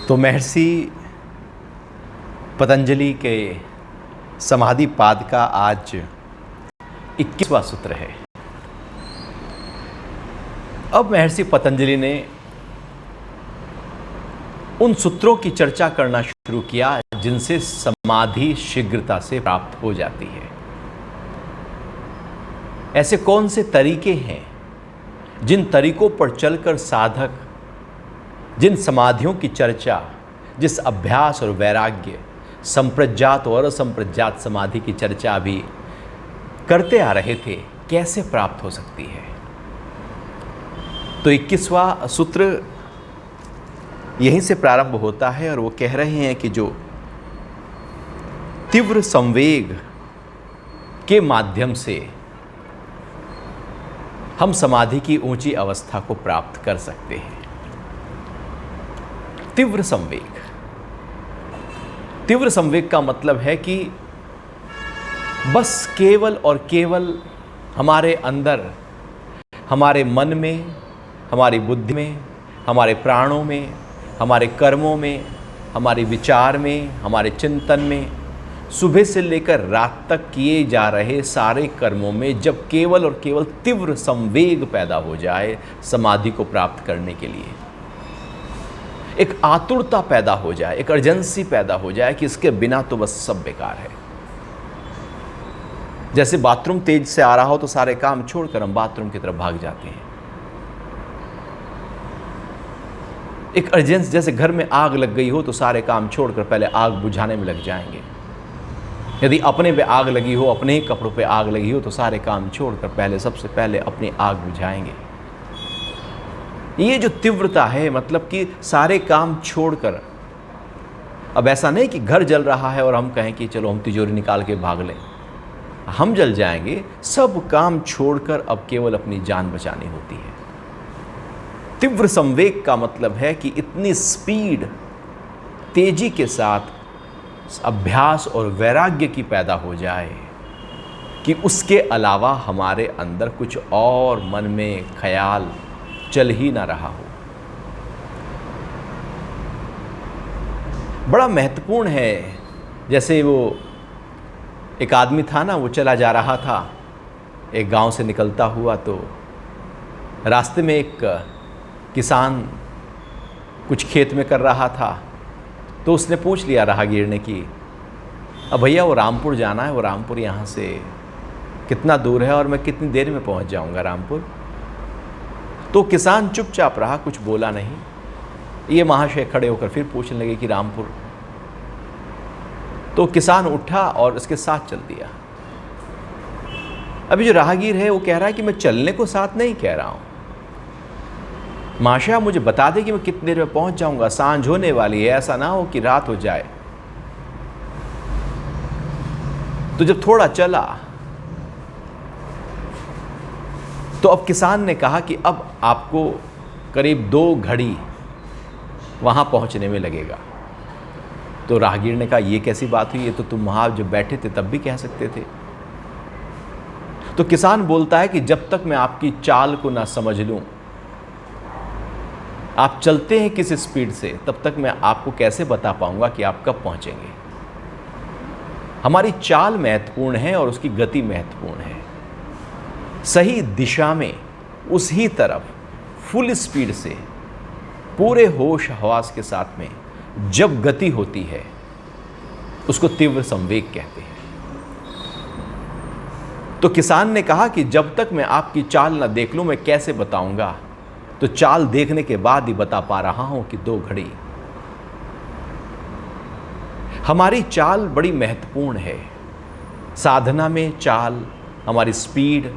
तो महर्षि पतंजलि के समाधि पाद का आज 21वां सूत्र है। अब महर्षि पतंजलि ने उन सूत्रों की चर्चा करना शुरू किया जिनसे समाधि शीघ्रता से प्राप्त हो जाती है। ऐसे कौन से तरीके हैं जिन तरीकों पर चलकर साधक जिन समाधियों की चर्चा, जिस अभ्यास और वैराग्य, संप्रज्ञात और असंप्रज्ञात समाधि की चर्चा अभी करते आ रहे थे, कैसे प्राप्त हो सकती है। तो 21वां सूत्र यहीं से प्रारंभ होता है और वो कह रहे हैं कि जो तीव्र संवेग के माध्यम से हम समाधि की ऊंची अवस्था को प्राप्त कर सकते हैं। तीव्र संवेग का मतलब है कि बस केवल और केवल हमारे अंदर, हमारे मन में, हमारी बुद्धि में, हमारे प्राणों में, हमारे कर्मों में, हमारे विचार में, हमारे चिंतन में, सुबह से लेकर रात तक किए जा रहे सारे कर्मों में जब केवल और केवल तीव्र संवेग पैदा हो जाए समाधि को प्राप्त करने के लिए, एक आतुरता पैदा हो जाए, एक अर्जेंसी पैदा हो जाए कि इसके बिना तो बस सब बेकार है। जैसे बाथरूम तेज से आ रहा हो तो सारे काम छोड़कर हम बाथरूम की तरफ भाग जाते हैं। एक अर्जेंसी, जैसे घर में आग लग गई हो तो सारे काम छोड़कर पहले आग बुझाने में लग जाएंगे। यदि अपने पे आग लगी हो, अपने ही कपड़ों पे आग लगी हो तो सारे काम छोड़कर पहले सबसे पहले अपनी आग बुझाएंगे। ये जो तीव्रता है, मतलब कि सारे काम छोड़कर, अब ऐसा नहीं कि घर जल रहा है और हम कहें कि चलो हम तिजोरी निकाल के भाग लें, हम जल जाएंगे। सब काम छोड़कर अब केवल अपनी जान बचानी होती है। तीव्र संवेग का मतलब है कि इतनी स्पीड, तेजी के साथ अभ्यास और वैराग्य की पैदा हो जाए कि उसके अलावा हमारे अंदर कुछ और मन में ख्याल चल ही ना रहा हो। बड़ा महत्वपूर्ण है। जैसे वो एक आदमी था ना, वो चला जा रहा था एक गांव से निकलता हुआ, तो रास्ते में एक किसान कुछ खेत में कर रहा था, तो उसने पूछ लिया राहगीर ने कि अब भैया वो रामपुर जाना है, वो रामपुर यहाँ से कितना दूर है और मैं कितनी देर में पहुँच जाऊँगा रामपुर। तो किसान चुपचाप रहा, कुछ बोला नहीं। ये महाशय खड़े होकर फिर पूछने लगे कि रामपुर। तो किसान उठा और उसके साथ चल दिया। अभी जो राहगीर है वो कह रहा है कि मैं चलने को साथ नहीं कह रहा हूँ, महाशय मुझे बता दे कि मैं कितनी देर में पहुंच जाऊंगा, सांझ होने वाली है, ऐसा ना हो कि रात हो जाए। तो जब थोड़ा चला तो अब किसान ने कहा कि अब आपको करीब 2 घड़ी वहां पहुंचने में लगेगा। तो राहगीर ने कहा ये कैसी बात हुई, ये तो तुम वहां जब बैठे थे तब भी कह सकते थे। तो किसान बोलता है कि जब तक मैं आपकी चाल को ना समझ लूं, आप चलते हैं किस स्पीड से, तब तक मैं आपको कैसे बता पाऊंगा कि आप कब पहुंचेंगे। हमारी चाल महत्वपूर्ण है और उसकी गति महत्वपूर्ण है। सही दिशा में उसी तरफ फुल स्पीड से पूरे होश हवास के साथ में जब गति होती है उसको तीव्र संवेग कहते हैं। तो किसान ने कहा कि जब तक मैं आपकी चाल ना देख लूं मैं कैसे बताऊंगा। तो चाल देखने के बाद ही बता पा रहा हूं कि 2 घड़ी। हमारी चाल बड़ी महत्वपूर्ण है। साधना में चाल, हमारी स्पीड,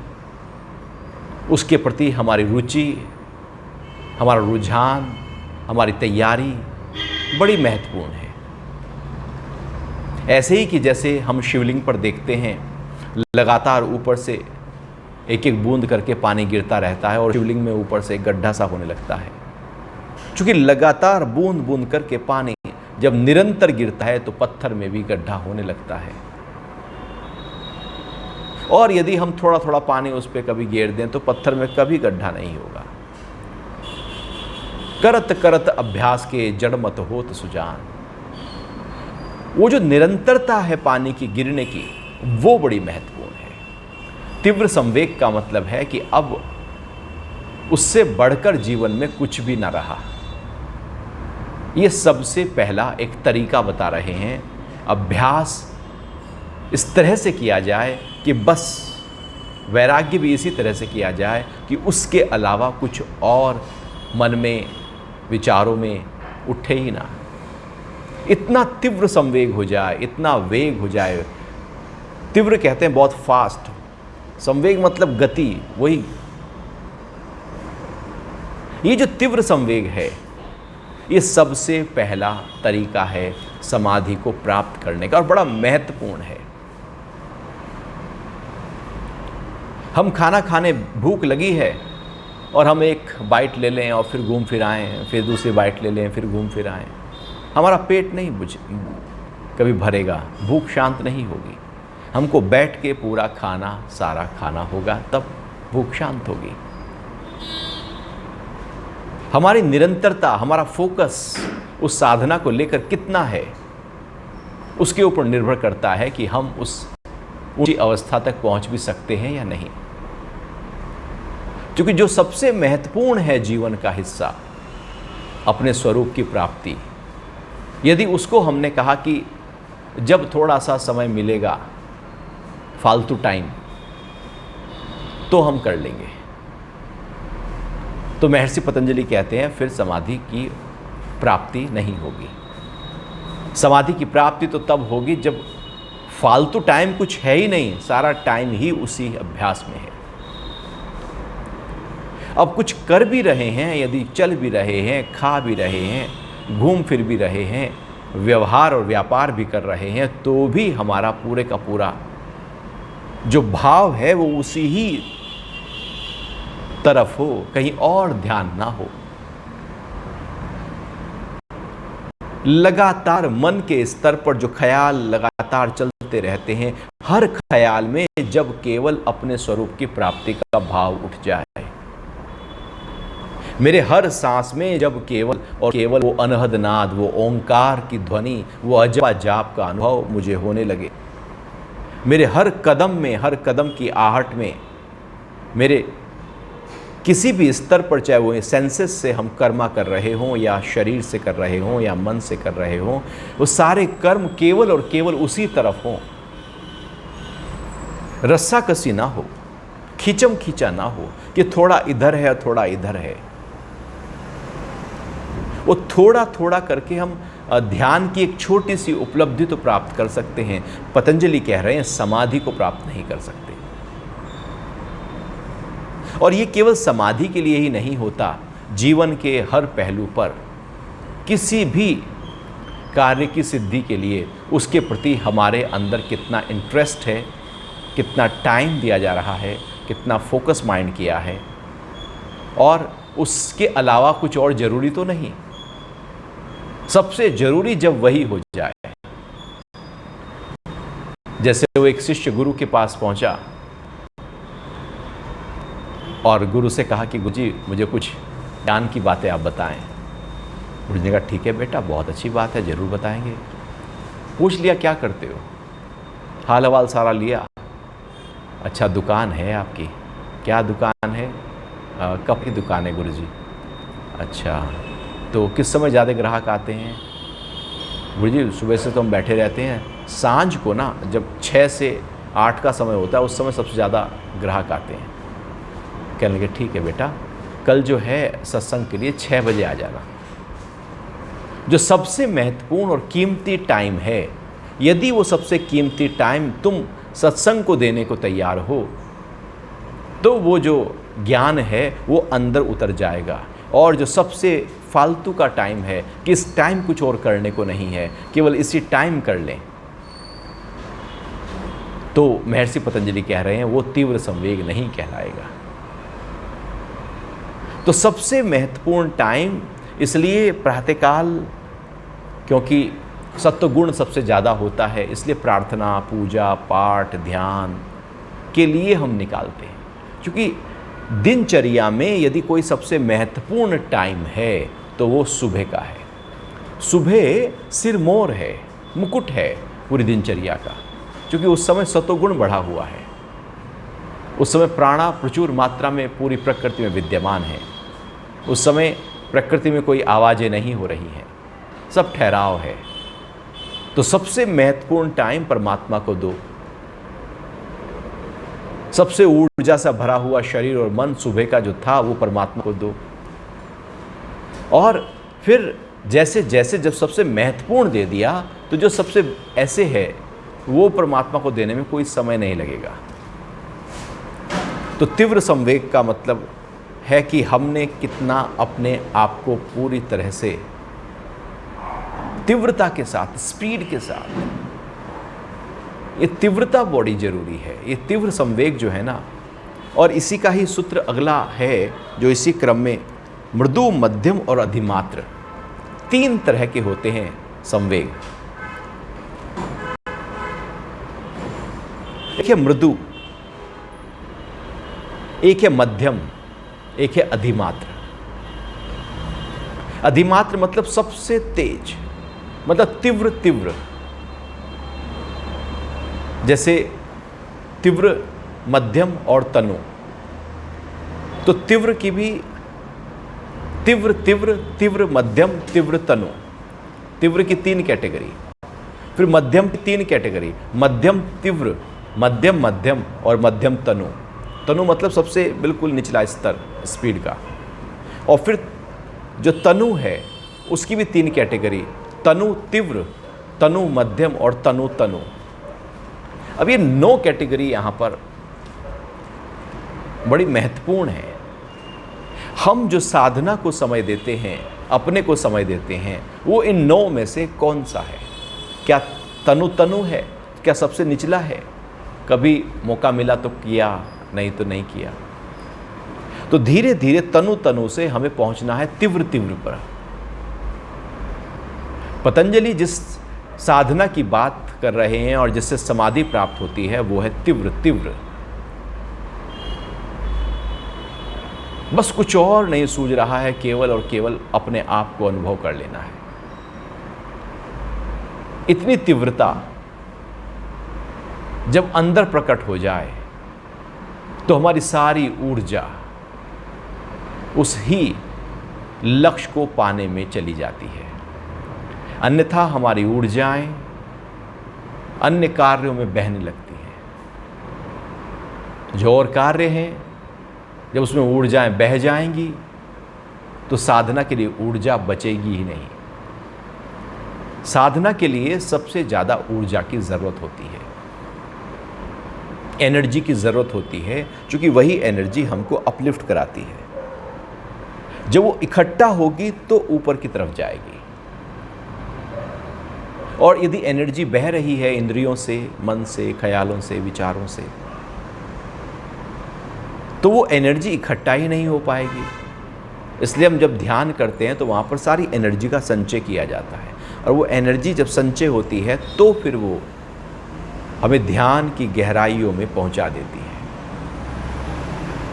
उसके प्रति हमारी रुचि, हमारा रुझान, हमारी तैयारी बड़ी महत्वपूर्ण है। ऐसे ही कि जैसे हम शिवलिंग पर देखते हैं लगातार ऊपर से एक एक बूंद करके पानी गिरता रहता है और शिवलिंग में ऊपर से एक गड्ढा सा होने लगता है। क्योंकि लगातार बूंद बूंद करके पानी जब निरंतर गिरता है तो पत्थर में भी गड्ढा होने लगता है। और यदि हम थोड़ा थोड़ा पानी उस पर कभी गिर दें तो पत्थर में कभी गड्ढा नहीं होगा। करत करत अभ्यास के जड़ मत होत सुजान। वो जो निरंतरता है पानी की गिरने की, वो बड़ी महत्वपूर्ण है। तीव्र संवेग का मतलब है कि अब उससे बढ़कर जीवन में कुछ भी ना रहा। ये सबसे पहला एक तरीका बता रहे हैं। अभ्यास इस तरह से किया जाए कि बस, वैराग्य भी इसी तरह से किया जाए कि उसके अलावा कुछ और मन में, विचारों में उठे ही ना। इतना तीव्र संवेग हो जाए, इतना वेग हो जाए। तीव्र कहते हैं बहुत फास्ट, संवेग मतलब गति, वही। ये जो तीव्र संवेग है, ये सबसे पहला तरीका है समाधि को प्राप्त करने का, और बड़ा महत्वपूर्ण है। हम खाना खाने, भूख लगी है और हम एक बाइट ले लें और फिर घूम फिर आएँ, फिर दूसरी बाइट ले लें, फिर घूम फिर आएँ। हमारा पेट नहीं कभी भरेगा, भूख शांत नहीं होगी। हमको बैठ के पूरा खाना, सारा खाना होगा, तब भूख शांत होगी। हमारी निरंतरता, हमारा फोकस उस साधना को लेकर कितना है, उसके ऊपर निर्भर करता है कि हम उस ऊंची अवस्था तक पहुंच भी सकते हैं या नहीं। क्योंकि जो सबसे महत्वपूर्ण है जीवन का हिस्सा, अपने स्वरूप की प्राप्ति, यदि उसको हमने कहा कि जब थोड़ा सा समय मिलेगा, फालतू टाइम, तो हम कर लेंगे, तो महर्षि पतंजलि कहते हैं फिर समाधि की प्राप्ति नहीं होगी। समाधि की प्राप्ति तो तब होगी जब फालतू टाइम कुछ है ही नहीं, सारा टाइम ही उसी अभ्यास में है। अब कुछ कर भी रहे हैं, यदि चल भी रहे हैं, खा भी रहे हैं, घूम फिर भी रहे हैं, व्यवहार और व्यापार भी कर रहे हैं, तो भी हमारा पूरे का पूरा जो भाव है वो उसी ही तरफ हो, कहीं और ध्यान ना हो। लगातार मन के स्तर पर जो ख्याल लगातार चलते रहते हैं, हर ख्याल में जब केवल अपने स्वरूप की प्राप्ति का भाव उठ जाए, मेरे हर सांस में जब केवल और केवल वो अनहद नाद, वो ओंकार की ध्वनि, वो अजबा जाप का अनुभव मुझे होने लगे, मेरे हर कदम में, हर कदम की आहट में, मेरे किसी भी स्तर पर, चाहे वो सेंसेस से हम कर्मा कर रहे हों या शरीर से कर रहे हों या मन से कर रहे हों, वो सारे कर्म केवल और केवल उसी तरफ हों, रस्साकसी ना हो, खींचम खींचा ना हो कि थोड़ा इधर है और थोड़ा इधर है। वो थोड़ा थोड़ा करके हम ध्यान की एक छोटी सी उपलब्धि तो प्राप्त कर सकते हैं। पतंजलि कह रहे हैं समाधि को प्राप्त नहीं कर सकते। और ये केवल समाधि के लिए ही नहीं होता, जीवन के हर पहलू पर, किसी भी कार्य की सिद्धि के लिए उसके प्रति हमारे अंदर कितना इंटरेस्ट है, कितना टाइम दिया जा रहा है, कितना फोकस माइंड किया है, और उसके अलावा कुछ और ज़रूरी तो नहीं। सबसे ज़रूरी जब वही हो जाए। जैसे वो एक शिष्य गुरु के पास पहुंचा और गुरु से कहा कि गुरुजी मुझे कुछ ज्ञान की बातें आप बताएं। गुरु ने कहा ठीक है बेटा, बहुत अच्छी बात है, ज़रूर बताएंगे। पूछ लिया क्या करते हो, हाल हवाल सारा लिया। अच्छा दुकान है आपकी, क्या दुकान है? कप की दुकान है गुरुजी। अच्छा तो किस समय ज़्यादा ग्राहक आते हैं? गुरुजी सुबह से तो हम बैठे रहते हैं, सांझ को ना जब 6 से 8 का समय होता है उस समय सबसे ज़्यादा ग्राहक आते हैं। कहने लगे ठीक है बेटा, कल जो है सत्संग के लिए 6 बजे आ जाना। जो सबसे महत्वपूर्ण और कीमती टाइम है, यदि वो सबसे कीमती टाइम तुम सत्संग को देने को तैयार हो, तो वो जो ज्ञान है वो अंदर उतर जाएगा। और जो सबसे फालतू का टाइम है कि इस टाइम कुछ और करने को नहीं है, केवल इसी टाइम कर लें, तो महर्षि पतंजलि कह रहे हैं वो तीव्र संवेग नहीं कहलाएगा। तो सबसे महत्वपूर्ण टाइम इसलिए प्रातःकाल, क्योंकि सत्वगुण सबसे ज़्यादा होता है, इसलिए प्रार्थना, पूजा पाठ, ध्यान के लिए हम निकालते हैं। क्योंकि दिनचर्या में यदि कोई सबसे महत्वपूर्ण टाइम है तो वो सुबह का है। सुबह सिर मोर है, मुकुट है पूरी दिनचर्या का, क्योंकि उस समय सतोगुण बढ़ा हुआ है। उस समय प्राणा प्रचुर मात्रा में पूरी प्रकृति में विद्यमान है। उस समय प्रकृति में कोई आवाज़ें नहीं हो रही हैं, सब ठहराव है। तो सबसे महत्वपूर्ण टाइम परमात्मा को दो। सबसे ऊर्जा से भरा हुआ शरीर और मन सुबह का जो था वो परमात्मा को दो। और फिर जैसे जैसे जब सबसे महत्वपूर्ण दे दिया तो जो सबसे ऐसे है वो परमात्मा को देने में कोई समय नहीं लगेगा। तो तीव्र संवेग का मतलब है कि हमने कितना अपने आप को पूरी तरह से तीव्रता के साथ, स्पीड के साथ, ये तीव्रता बॉडी जरूरी है, ये तीव्र संवेग जो है ना। और इसी का ही सूत्र अगला है जो इसी क्रम में मृदु, मध्यम और अधिमात्र 3 तरह के होते हैं संवेग। एक है मृदु, एक है मध्यम, एक है अधिमात्र। अधिमात्र मतलब सबसे तेज, मतलब तीव्र तीव्र। जैसे तीव्र, मध्यम और तनु। तो तीव्र की भी तीव्र तीव्र तीव्र मध्यम तीव्र तनु, तीव्र की 3 कैटेगरी। फिर मध्यम की 3 कैटेगरी, मध्यम तीव्र, मध्यम मध्यम और मध्यम तनु। तनु मतलब सबसे बिल्कुल निचला स्तर स्पीड का। और फिर जो तनु है उसकी भी 3 कैटेगरी, तनु तीव्र, तनु मध्यम और तनु तनु। अब ये 9 कैटेगरी यहाँ पर बड़ी महत्वपूर्ण है। हम जो साधना को समय देते हैं, अपने को समय देते हैं, वो इन 9 में से कौन सा है? क्या तनु तनु है? क्या सबसे निचला है? कभी मौका मिला तो किया, नहीं तो नहीं किया। तो धीरे धीरे तनु तनु से हमें पहुंचना है तीव्र तीव्र पर। पतंजलि जिस साधना की बात कर रहे हैं और जिससे समाधि प्राप्त होती है वो है तीव्र तीव्र। बस कुछ और नहीं सूझ रहा है, केवल और केवल अपने आप को अनुभव कर लेना है। इतनी तीव्रता जब अंदर प्रकट हो जाए तो हमारी सारी ऊर्जा उस ही लक्ष्य को पाने में चली जाती है। अन्यथा हमारी ऊर्जाएं अन्य कार्यों में बहने लगती हैं। जो और कार्य हैं, जब उसमें ऊर्जाएं बह जाएंगी तो साधना के लिए ऊर्जा बचेगी ही नहीं। साधना के लिए सबसे ज़्यादा ऊर्जा की ज़रूरत होती है, एनर्जी की ज़रूरत होती है, क्योंकि वही एनर्जी हमको अपलिफ्ट कराती है। जब वो इकट्ठा होगी तो ऊपर की तरफ जाएगी। और यदि एनर्जी बह रही है इंद्रियों से, मन से, ख्यालों से, विचारों से, तो वो एनर्जी इकट्ठा ही नहीं हो पाएगी। इसलिए हम जब ध्यान करते हैं तो वहाँ पर सारी एनर्जी का संचय किया जाता है। और वो एनर्जी जब संचय होती है तो फिर वो हमें ध्यान की गहराइयों में पहुँचा देती है।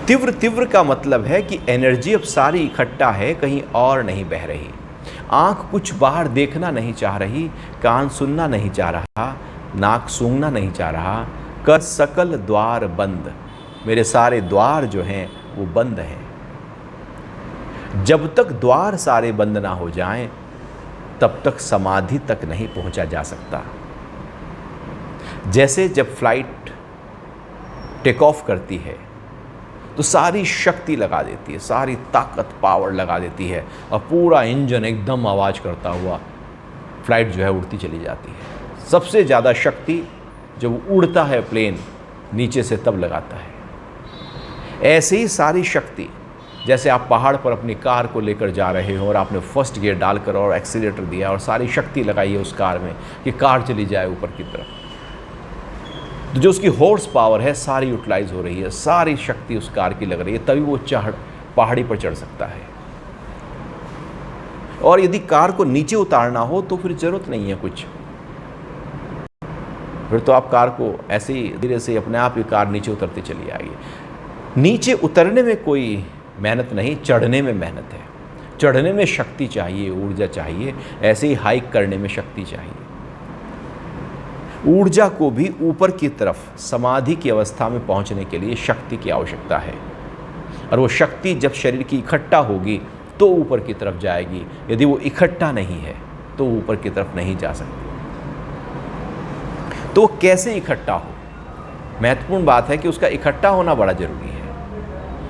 तीव्र तीव्र का मतलब है कि एनर्जी अब सारी इकट्ठा है, कहीं और नहीं बह रही। आँख कुछ बाहर देखना नहीं चाह रही, कान सुनना नहीं चाह रहा, नाक सूंघना नहीं चाह रहा, कर सकल द्वार बंद। मेरे सारे द्वार जो हैं वो बंद हैं। जब तक द्वार सारे बंद ना हो जाएं, तब तक समाधि तक नहीं पहुंचा जा सकता। जैसे जब फ्लाइट टेक ऑफ करती है तो सारी शक्ति लगा देती है, सारी ताकत, पावर लगा देती है, और पूरा इंजन एकदम आवाज़ करता हुआ फ्लाइट जो है उड़ती चली जाती है। सबसे ज़्यादा शक्ति जब उड़ता है प्लेन नीचे से तब लगाता है। ऐसे ही सारी शक्ति, जैसे आप पहाड़ पर अपनी कार को लेकर जा रहे हो और आपने फर्स्ट गियर डालकर और एक्सीलेटर दिया और सारी शक्ति लगाई है उस कार में कि कार चली जाए ऊपर की तरफ, तो जो उसकी हॉर्स पावर है सारी यूटिलाइज हो रही है, सारी शक्ति उस कार की लग रही है, तभी वो पहाड़ी पर चढ़ सकता है। और यदि कार को नीचे उतारना हो तो फिर ज़रूरत नहीं है कुछ, फिर तो आप कार को ऐसे ही धीरे से अपने आप ही कार नीचे उतरती चली आएगी। नीचे उतरने में कोई मेहनत नहीं, चढ़ने में मेहनत है। चढ़ने में शक्ति चाहिए, ऊर्जा चाहिए, ऐसे ही हाइक करने में शक्ति चाहिए। ऊर्जा को भी ऊपर की तरफ समाधि की अवस्था में पहुंचने के लिए शक्ति की आवश्यकता है, और वो शक्ति जब शरीर की इकट्ठा होगी तो ऊपर की तरफ जाएगी। यदि वो इकट्ठा नहीं है तो ऊपर की तरफ नहीं जा सकती। तो वो कैसे इकट्ठा हो, महत्वपूर्ण बात है कि उसका इकट्ठा होना बड़ा जरूरी है।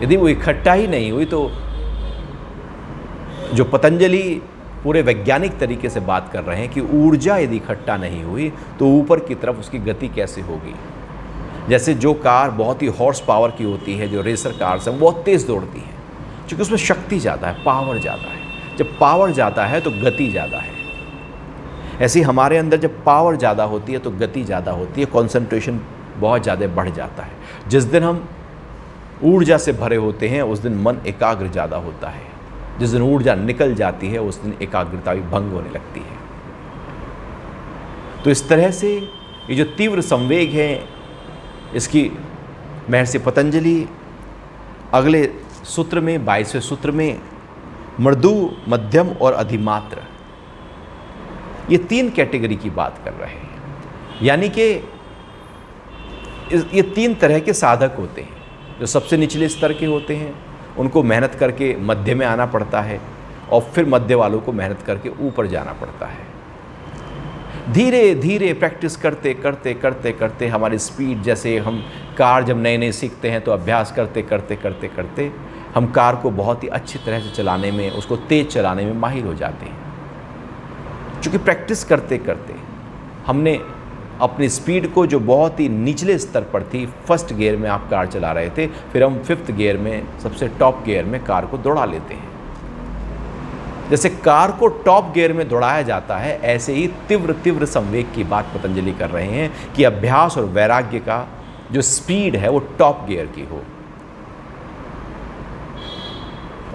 यदि वो इकट्ठा ही नहीं हुई तो जो पतंजलि पूरे वैज्ञानिक तरीके से बात कर रहे हैं कि ऊर्जा यदि इकट्ठा नहीं हुई तो ऊपर की तरफ उसकी गति कैसे होगी। जैसे जो कार बहुत ही हॉर्स पावर की होती है, जो रेसर कार्स हैं, बहुत तेज़ दौड़ती हैं, क्योंकि उसमें शक्ति ज़्यादा है, पावर ज़्यादा है। जब पावर ज़्यादा है तो गति ज़्यादा है। ऐसे ही हमारे अंदर जब पावर ज़्यादा होती है तो गति ज़्यादा होती है, कॉन्सेंट्रेशन बहुत ज़्यादा बढ़ जाता है। जिस दिन हम ऊर्जा से भरे होते हैं उस दिन मन एकाग्र ज़्यादा होता है। जिस दिन ऊर्जा निकल जाती है उस दिन एकाग्रता भी भंग होने लगती है। तो इस तरह से ये जो तीव्र संवेग है, इसकी महर्षि पतंजलि अगले सूत्र में, 22वें सूत्र में मृदु, मध्यम और अधिमात्र, ये 3 कैटेगरी की बात कर रहे हैं। यानी कि ये 3 तरह के साधक होते हैं। जो सबसे निचले स्तर के होते हैं उनको मेहनत करके मध्य में आना पड़ता है, और फिर मध्य वालों को मेहनत करके ऊपर जाना पड़ता है। धीरे धीरे प्रैक्टिस करते करते करते करते हमारी स्पीड, जैसे हम कार जब नए नए सीखते हैं तो अभ्यास करते करते करते करते हम कार को बहुत ही अच्छी तरह से चलाने में, उसको तेज़ चलाने में माहिर हो जाते हैं। क्योंकि प्रैक्टिस करते करते हमने अपनी स्पीड को, जो बहुत ही निचले स्तर पर थी, फर्स्ट गियर में आप कार चला रहे थे, फिर हम 5th गियर में, सबसे टॉप गियर में कार को दौड़ा लेते हैं। जैसे कार को टॉप गियर में दौड़ाया जाता है, ऐसे ही तीव्र तीव्र संवेग की बात पतंजलि कर रहे हैं कि अभ्यास और वैराग्य का जो स्पीड है वो टॉप गियर की हो।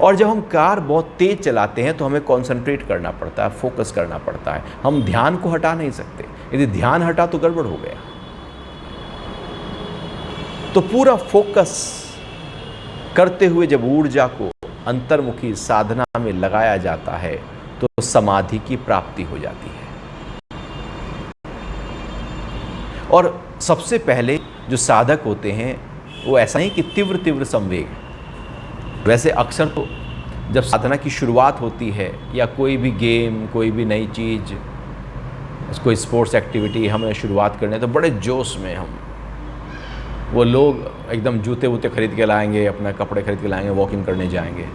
और जब हम कार बहुत तेज चलाते हैं तो हमें कंसंट्रेट करना पड़ता है, फोकस करना पड़ता है। हम ध्यान को हटा नहीं सकते, यदि ध्यान हटा तो गड़बड़ हो गया। तो पूरा फोकस करते हुए जब ऊर्जा को अंतर्मुखी साधना में लगाया जाता है तो समाधि की प्राप्ति हो जाती है। और सबसे पहले जो साधक होते हैं वो ऐसा नहीं कि तीव्र तीव्र संवेग। वैसे अक्सर तो जब साधना की शुरुआत होती है या कोई भी गेम, कोई भी नई चीज़, कोई स्पोर्ट्स एक्टिविटी हमें शुरुआत करने तो बड़े जोश में हम, वो लोग एकदम जूते वूते खरीद के लाएंगे, अपना कपड़े खरीद के लाएंगे, वॉकिंग करने जाएंगे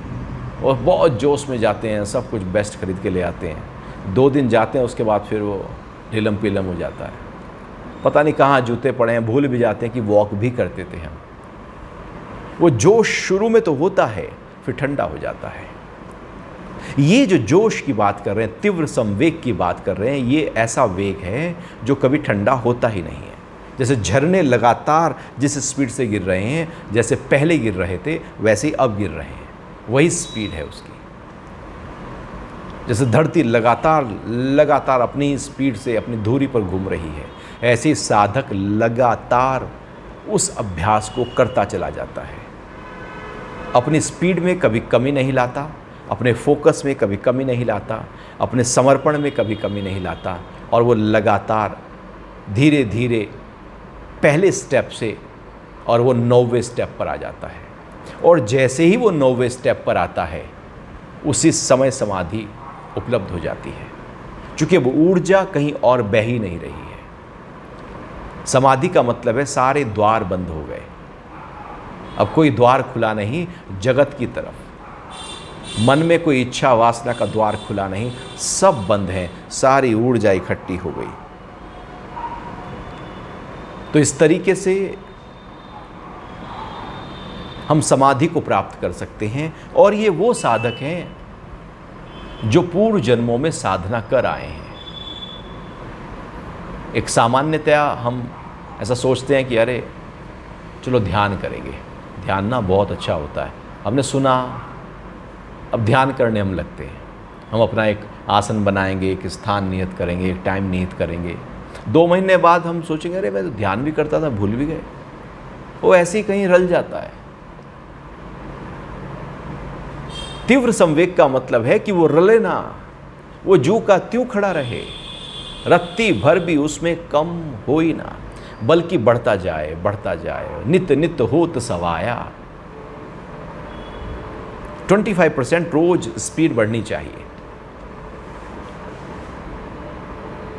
और बहुत जोश में जाते हैं, सब कुछ बेस्ट खरीद के ले आते हैं। 2 दिन जाते हैं, उसके बाद फिर वो ढिलम पीलम हो जाता है, पता नहीं कहाँ जूते पड़े हैं, भूल भी जाते हैं कि वॉक भी करते थे हम। वो जोश शुरू में तो होता है, फिर ठंडा हो जाता है। ये जो जोश की बात कर रहे हैं, तीव्र संवेग की बात कर रहे हैं, ये ऐसा वेग है जो कभी ठंडा होता ही नहीं है। जैसे झरने लगातार जिस स्पीड से गिर रहे हैं, जैसे पहले गिर रहे थे वैसे ही अब गिर रहे हैं, वही स्पीड है उसकी। जैसे धरती लगातार अपनी स्पीड से अपनी धुरी पर घूम रही है, ऐसे ही साधक लगातार उस अभ्यास को करता चला जाता है। अपनी स्पीड में कभी कमी नहीं लाता, अपने फोकस में कभी कमी नहीं लाता, अपने समर्पण में कभी कमी नहीं लाता, और वो लगातार धीरे धीरे पहले स्टेप से और वो 9वें स्टेप पर आ जाता है। और जैसे ही वो 9वें स्टेप पर आता है उसी समय समाधि उपलब्ध हो जाती है, क्योंकि वो ऊर्जा कहीं और बह ही नहीं रही है। समाधि का मतलब है सारे द्वार बंद हो गए, अब कोई द्वार खुला नहीं जगत की तरफ। मन में कोई इच्छा वासना का द्वार खुला नहीं, सब बंद है, सारी ऊर्जा इकट्ठी हो गई। तो इस तरीके से हम समाधि को प्राप्त कर सकते हैं। और ये वो साधक हैं जो पूर्व जन्मों में साधना कर आए हैं। एक सामान्यतया हम ऐसा सोचते हैं कि अरे चलो ध्यान करेंगे, ध्यान ना बहुत अच्छा होता है, हमने सुना, अब ध्यान करने हम लगते हैं। हम अपना एक आसन बनाएंगे, एक स्थान नियत करेंगे, एक टाइम नियत करेंगे। 2 महीने बाद हम सोचेंगे अरे मैं तो ध्यान भी करता था, भूल भी गए। वो ऐसे ही कहीं रल जाता है। तीव्र संवेग का मतलब है कि वो रले ना, वो जू का त्यों खड़ा रहे, रत्ती भर भी उसमें कम हो ही ना, बल्कि बढ़ता जाए, नित नित होत सवाया। 25% रोज स्पीड बढ़नी चाहिए।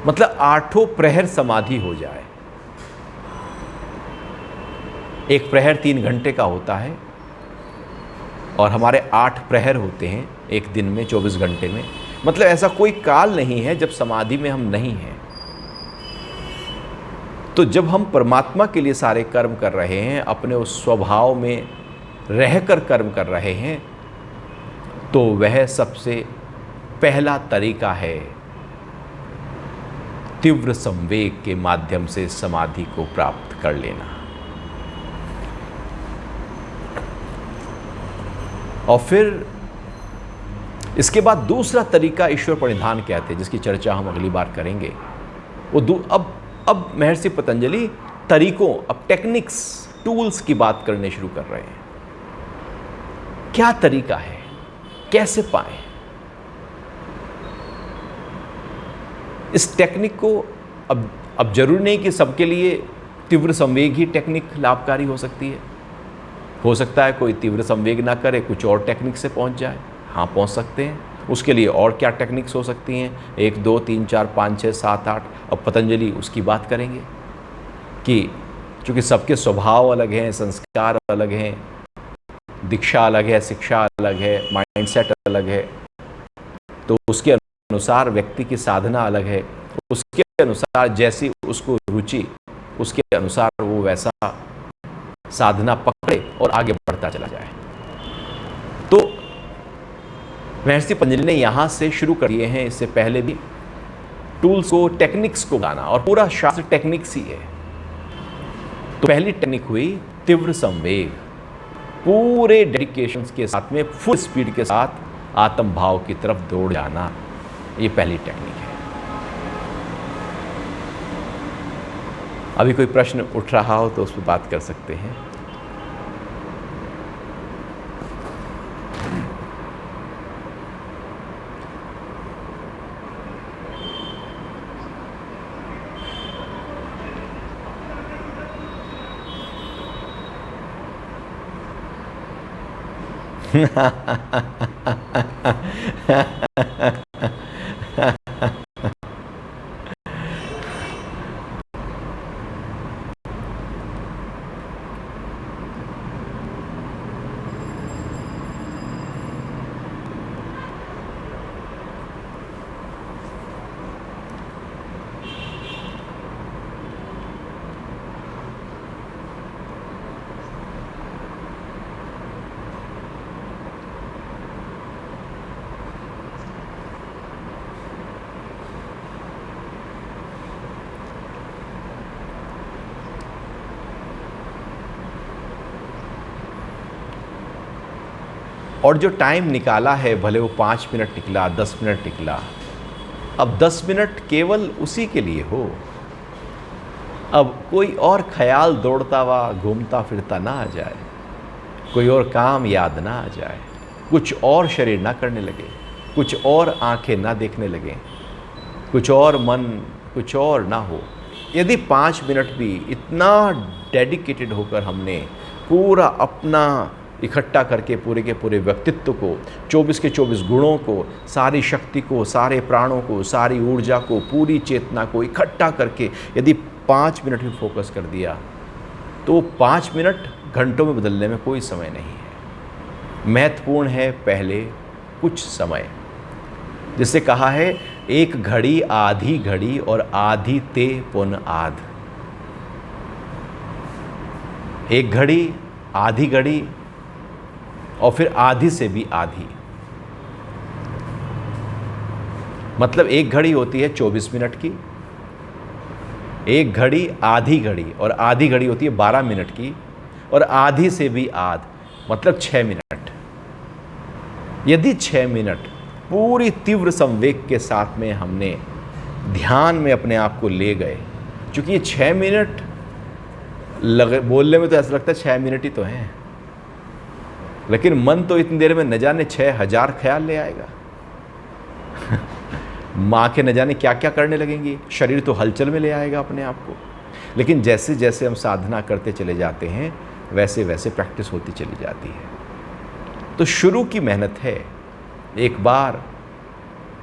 मतलब 8 प्रहर समाधि हो जाए। एक प्रहर 3 घंटे का होता है और हमारे 8 प्रहर होते हैं एक दिन में, 24 घंटे में। मतलब ऐसा कोई काल नहीं है जब समाधि में हम नहीं हैं। तो जब हम परमात्मा के लिए सारे कर्म कर रहे हैं, अपने उस स्वभाव में रहकर कर्म कर रहे हैं, तो वह सबसे पहला तरीका है तीव्र संवेग के माध्यम से समाधि को प्राप्त कर लेना। और फिर इसके बाद दूसरा तरीका ईश्वर प्रणिधान कहते हैं, जिसकी चर्चा हम अगली बार करेंगे। वो अब महर्षि पतंजलि तरीकों, अब टेक्निक्स, टूल्स की बात करने शुरू कर रहे हैं। क्या तरीका है, कैसे पाएं इस टेक्निक को। अब जरूरी नहीं कि सबके लिए तीव्र संवेग ही टेक्निक लाभकारी हो सकती है। हो सकता है कोई तीव्र संवेग ना करे, कुछ और टेक्निक से पहुंच जाए। हाँ, पहुंच सकते हैं। उसके लिए और क्या टेक्निक्स हो सकती हैं, 1 2 3 4 5 6 7 8। अब पतंजलि उसकी बात करेंगे कि चूँकि सबके स्वभाव अलग हैं, संस्कार अलग हैं, दीक्षा अलग है, शिक्षा अलग है, माइंडसेट अलग है, तो उसके अनुसार व्यक्ति की साधना अलग है। उसके अनुसार जैसी उसको रुचि, उसके अनुसार वो वैसा साधना पकड़े और आगे बढ़ता चला जाए। तो महर्षि पतंजलि ने यहां से शुरू कर दिए हैं, इससे पहले भी टूल्स को, टेक्निक्स को गाना, और पूरा शास्त्र टेक्निक्स ही है। तो पहली टेक्निक हुई तीव्र संवेग, पूरे डेडिकेशन के साथ में, फुल स्पीड के साथ आत्म भाव की तरफ दौड़ जाना। ये पहली टेक्निक है। अभी कोई प्रश्न उठ रहा हो तो उस पर बात कर सकते हैं। और जो टाइम निकाला है, भले वो 5 मिनट निकला, 10 मिनट निकला, अब 10 मिनट केवल उसी के लिए हो। अब कोई और ख्याल दौड़ता हुआ घूमता फिरता ना आ जाए, कोई और काम याद ना आ जाए, कुछ और शरीर ना करने लगे, कुछ और आंखें ना देखने लगे, कुछ और मन, कुछ और ना हो। यदि 5 मिनट भी इतना डेडिकेटेड होकर हमने पूरा अपना इकट्ठा करके पूरे के पूरे व्यक्तित्व को, 24 के 24 गुणों को, सारी शक्ति को, सारे प्राणों को, सारी ऊर्जा को, पूरी चेतना को इकट्ठा करके यदि 5 मिनट भी फोकस कर दिया, तो 5 मिनट घंटों में बदलने में कोई समय नहीं है। महत्वपूर्ण है पहले कुछ समय, जिससे कहा है 1 घड़ी आधी घड़ी और आधी ते पुन आध। 1 घड़ी, आधी घड़ी और फिर आधी से भी आधी। मतलब 1 घड़ी होती है 24 मिनट की, 1 घड़ी आधी घड़ी और आधी घड़ी होती है 12 मिनट की, और आधी से भी आध मतलब 6 मिनट। यदि 6 मिनट पूरी तीव्र संवेग के साथ में हमने ध्यान में अपने आप को ले गए, क्योंकि ये 6 मिनट बोलने में तो ऐसा लगता है 6 मिनट ही तो हैं, लेकिन मन तो इतनी देर में न जाने 6000 ख्याल ले आएगा। माँ के न जाने क्या क्या करने लगेंगी, शरीर तो हलचल में ले आएगा अपने आप को। लेकिन जैसे जैसे हम साधना करते चले जाते हैं वैसे वैसे प्रैक्टिस होती चली जाती है। तो शुरू की मेहनत है, एक बार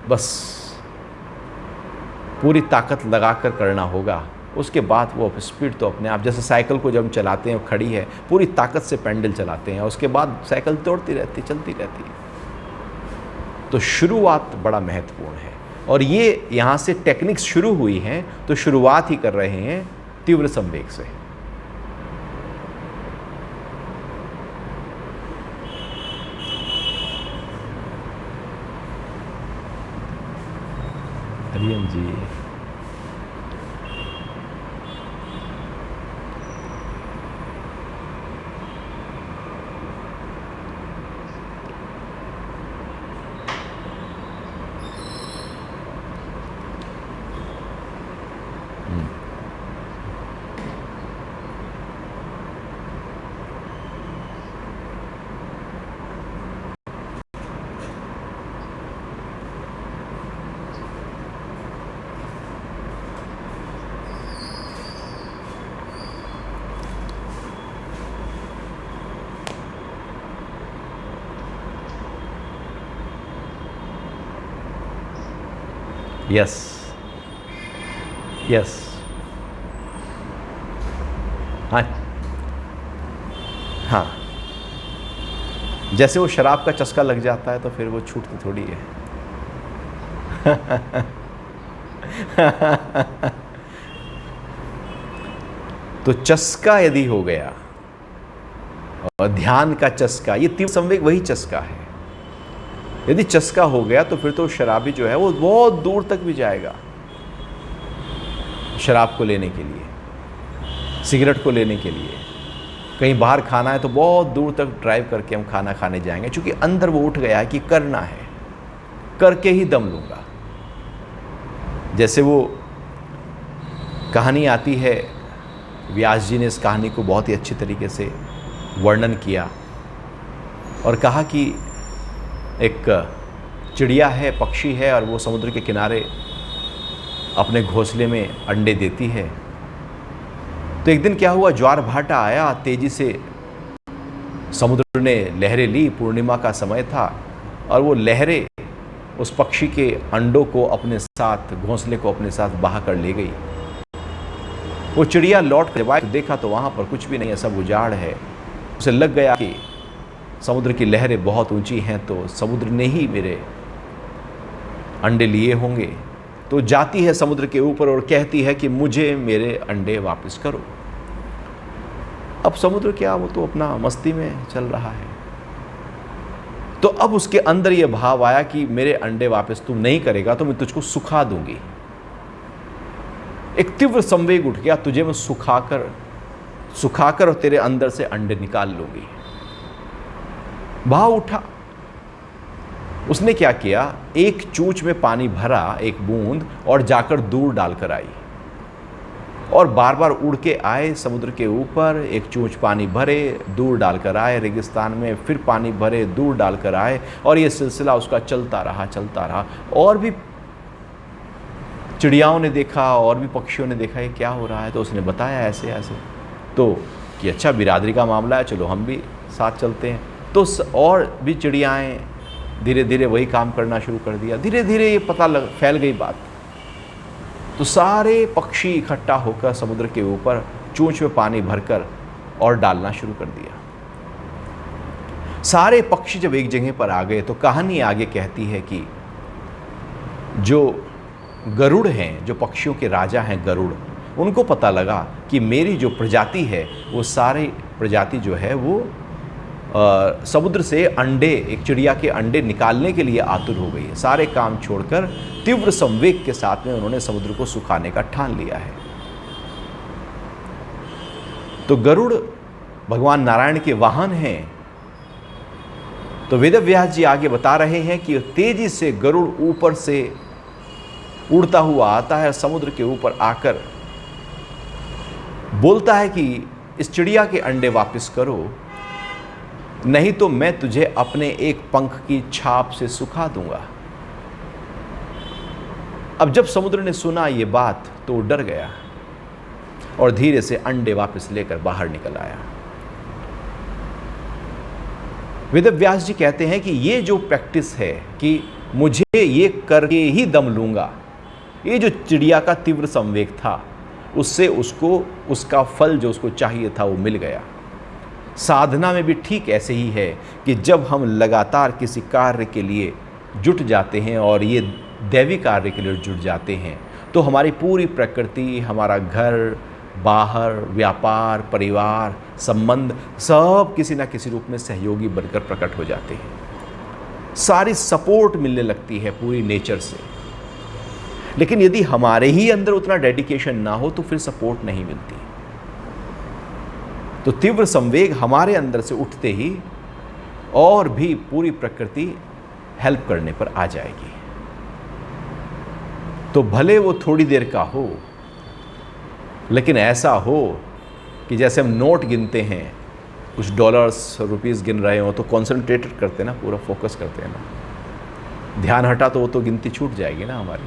बस पूरी ताकत लगाकर करना होगा, उसके बाद वो स्पीड तो अपने आप, जैसे साइकिल को जब हम चलाते हैं खड़ी है, पूरी ताकत से पेंडल चलाते हैं, उसके बाद साइकिल दौड़ती रहती, चलती रहती है। तो शुरुआत बड़ा महत्वपूर्ण है, और ये यहाँ से टेक्निक्स शुरू हुई हैं, तो शुरुआत ही कर रहे हैं तीव्र संवेग से। हरियम जी, यस यस, हाँ हाँ, जैसे वो शराब का चस्का लग जाता है तो फिर वो छूटती थोड़ी है। तो चस्का यदि हो गया, और ध्यान का चस्का, ये तीव्र संवेग वही चस्का है। यदि चस्का हो गया तो फिर तो शराबी जो है वो बहुत दूर तक भी जाएगा शराब को लेने के लिए, सिगरेट को लेने के लिए। कहीं बाहर खाना है तो बहुत दूर तक ड्राइव करके हम खाना खाने जाएंगे, क्योंकि अंदर वो उठ गया है कि करना है, करके ही दम लूँगा। जैसे वो कहानी आती है, व्यास जी ने इस कहानी को बहुत ही अच्छी तरीके से वर्णन किया और कहा कि एक चिड़िया है, पक्षी है, और वो समुद्र के किनारे अपने घोंसले में अंडे देती है। तो एक दिन क्या हुआ, ज्वार भाटा आया, तेजी से समुद्र ने लहरें ली, पूर्णिमा का समय था, और वो लहरें उस पक्षी के अंडों को अपने साथ, घोंसले को अपने साथ बहा कर ले गई। वो चिड़िया लौट कर देखा तो वहाँ पर कुछ भी नहीं है, सब उजाड़ है। उसे लग गया कि समुद्र की लहरें बहुत ऊंची हैं, तो समुद्र ने ही मेरे अंडे लिए होंगे। तो जाती है समुद्र के ऊपर और कहती है कि मुझे मेरे अंडे वापस करो। अब समुद्र क्या, वो तो अपना मस्ती में चल रहा है। तो अब उसके अंदर यह भाव आया कि मेरे अंडे वापस तू नहीं करेगा तो मैं तुझको सुखा दूंगी। एक तीव्र संवेग उठ गया, तुझे मैं सुखाकर और तेरे अंदर से अंडे निकाल लूंगी। भाव उठा। उसने क्या किया, एक चूंच में पानी भरा, एक बूंद, और जाकर दूर डालकर आई, और बार बार उड़ के आए समुद्र के ऊपर, एक चूंच पानी भरे, दूर डालकर आए रेगिस्तान में, फिर पानी भरे, दूर डालकर आए, और ये सिलसिला उसका चलता रहा। और भी चिड़ियाओं ने देखा और भी पक्षियों ने देखा ये क्या हो रहा है, तो उसने बताया ऐसे ऐसे, तो कि अच्छा बिरादरी का मामला है, चलो हम भी साथ चलते हैं। तो और भी चिड़ियाएँ धीरे धीरे वही काम करना शुरू कर दिया। धीरे धीरे ये फैल गई बात। तो सारे पक्षी इकट्ठा होकर समुद्र के ऊपर चूंच में पानी भरकर और डालना शुरू कर दिया। सारे पक्षी जब एक जगह पर आ गए तो कहानी आगे कहती है कि जो गरुड़ हैं, जो पक्षियों के राजा हैं गरुड़, उनको पता लगा कि मेरी जो प्रजाति है वो सारी प्रजाति जो है वो समुद्र से अंडे, एक चिड़िया के अंडे निकालने के लिए आतुर हो गई है। सारे काम छोड़कर तीव्र संवेग के साथ में उन्होंने समुद्र को सुखाने का ठान लिया है। तो गरुड़ भगवान नारायण के वाहन हैं। तो वेदव्यास जी आगे बता रहे हैं कि तेजी से गरुड़ ऊपर से उड़ता हुआ आता है, समुद्र के ऊपर आकर बोलता है कि इस चिड़िया के अंडे वापस करो। नहीं तो मैं तुझे अपने एक पंख की छाप से सुखा दूंगा। अब जब समुद्र ने सुना ये बात तो वो डर गया और धीरे से अंडे वापस लेकर बाहर निकल आया। वेदव्यास जी कहते हैं कि ये जो प्रैक्टिस है कि मुझे ये करके ही दम लूंगा, ये जो चिड़िया का तीव्र संवेग था, उससे उसको उसका फल जो उसको चाहिए था वो मिल गया। साधना में भी ठीक ऐसे ही है कि जब हम लगातार किसी कार्य के लिए जुट जाते हैं और ये दैवी कार्य के लिए जुट जाते हैं तो हमारी पूरी प्रकृति, हमारा घर बाहर, व्यापार, परिवार, संबंध सब किसी ना किसी रूप में सहयोगी बनकर प्रकट हो जाते हैं। सारी सपोर्ट मिलने लगती है पूरी नेचर से। लेकिन यदि हमारे ही अंदर उतना डेडिकेशन ना हो तो फिर सपोर्ट नहीं मिलती। तो तीव्र संवेग हमारे अंदर से उठते ही और भी पूरी प्रकृति हेल्प करने पर आ जाएगी। तो भले वो थोड़ी देर का हो, लेकिन ऐसा हो कि जैसे हम नोट गिनते हैं, कुछ डॉलर्स रुपीस गिन रहे हो तो कॉन्सेंट्रेटेड करते हैं ना, पूरा फोकस करते हैं ना। ध्यान हटा तो वो तो गिनती छूट जाएगी ना हमारी।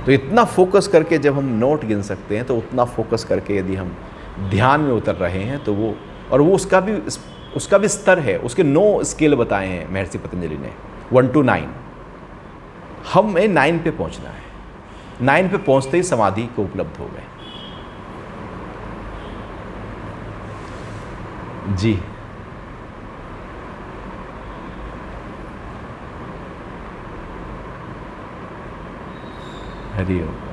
तो इतना फोकस करके जब हम नोट गिन सकते हैं तो उतना फोकस करके यदि हम ध्यान में उतर रहे हैं तो वो, और वो उसका भी स्तर है, उसके 9 स्केल बताए हैं महर्षि पतंजलि ने, 1 to 9। हमें 9 पे पहुंचना है। 9 पे पहुंचते ही समाधि को उपलब्ध हो गए। जी हरि ओम।